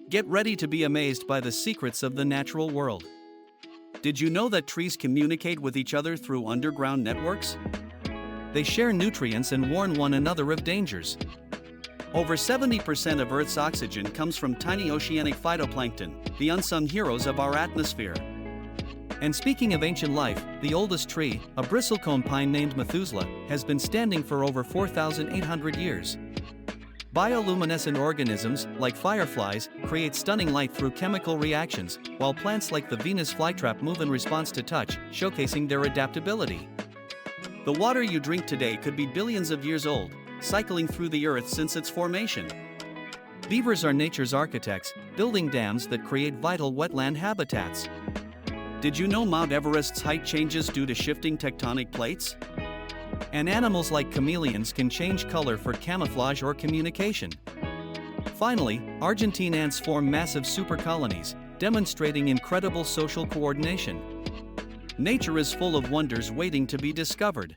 Get ready to be amazed by the secrets of the natural world. Did you know that trees communicate with each other through underground networks? They share nutrients and warn one another of dangers. Over 70% of Earth's oxygen comes from tiny oceanic phytoplankton, the unsung heroes of our atmosphere. And speaking of ancient life, the oldest tree, a bristlecone pine named Methuselah, has been standing for over 4,800 years. Bioluminescent organisms, like fireflies, create stunning light through chemical reactions, while plants like the Venus flytrap move in response to touch, showcasing their adaptability. The water you drink today could be billions of years old, cycling through the earth since its formation. Beavers are nature's architects, building dams that create vital wetland habitats. Did you know Mount Everest's height changes due to shifting tectonic plates? And animals like chameleons can change color for camouflage or communication. Finally, Argentine ants form massive supercolonies, demonstrating incredible social coordination. Nature is full of wonders waiting to be discovered.